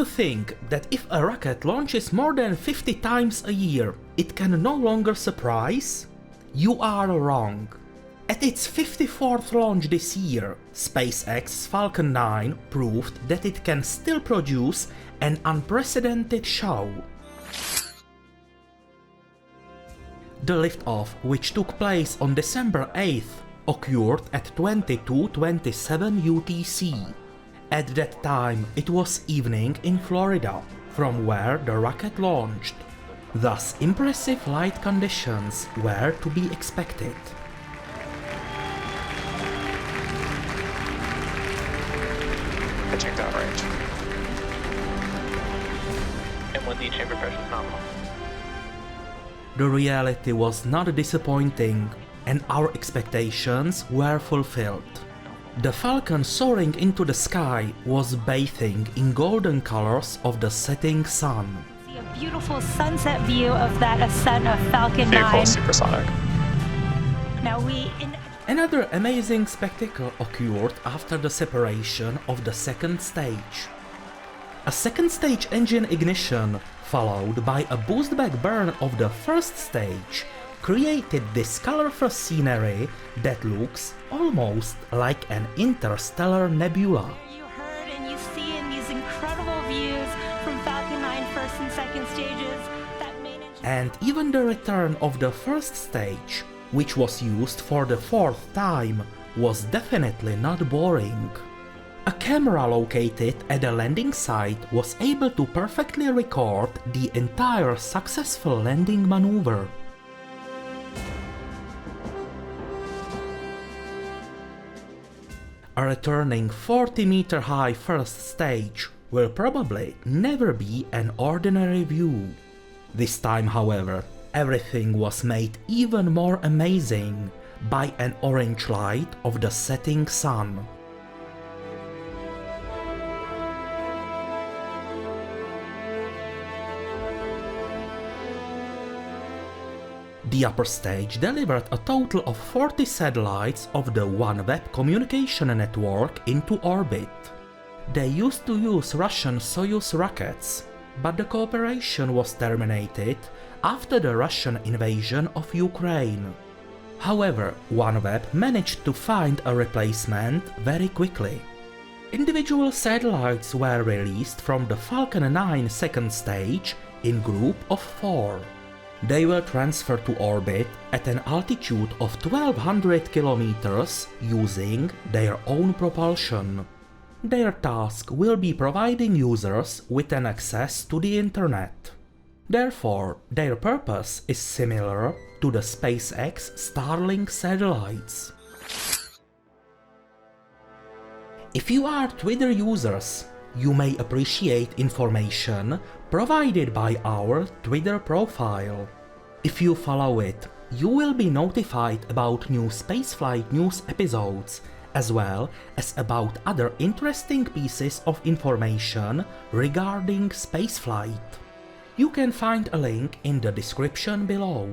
you think that if a rocket launches more than 50 times a year, it can no longer surprise? You are wrong. At its 54th launch this year, SpaceX's Falcon 9 proved that it can still produce an unprecedented show. The liftoff, which took place on December 8th, occurred at 22:27 UTC. At that time, it was evening in Florida, from where the rocket launched. Thus, impressive light conditions were to be expected. Pitching downrange. M1D chamber pressure is nominal. The reality was not disappointing, and our expectations were fulfilled. The Falcon soaring into the sky was bathing in golden colors of the setting sun. See a beautiful sunset view of that ascent of Falcon 9. Vehicle supersonic. Now Another amazing spectacle occurred after the separation of the second stage. A second stage engine ignition, followed by a boost-back burn of the first stage, created this colorful scenery that looks almost like an interstellar nebula. you heard and you see in these incredible views from Falcon 9 first and second stages that main engine. And even the return of the first stage, which was used for the fourth time, was definitely not boring. A camera located at the landing site was able to perfectly record the entire successful landing maneuver. A returning 40-meter high first stage will probably never be an ordinary view. This time, however, everything was made even more amazing by an orange light of the setting sun. The upper stage delivered a total of 40 satellites of the OneWeb communication network into orbit. They used to use Russian Soyuz rockets, but the cooperation was terminated after the Russian invasion of Ukraine. However, OneWeb managed to find a replacement very quickly. Individual satellites were released from the Falcon 9 second stage in group of 4. They were transferred to orbit at an altitude of 1200 kilometers using their own propulsion. Their task will be providing users with an access to the internet. Therefore, their purpose is similar to the SpaceX Starlink satellites. If you are Twitter users, you may appreciate information provided by our Twitter profile. If you follow it, you will be notified about new spaceflight news episodes, as well as about other interesting pieces of information regarding spaceflight. You can find a link in the description below.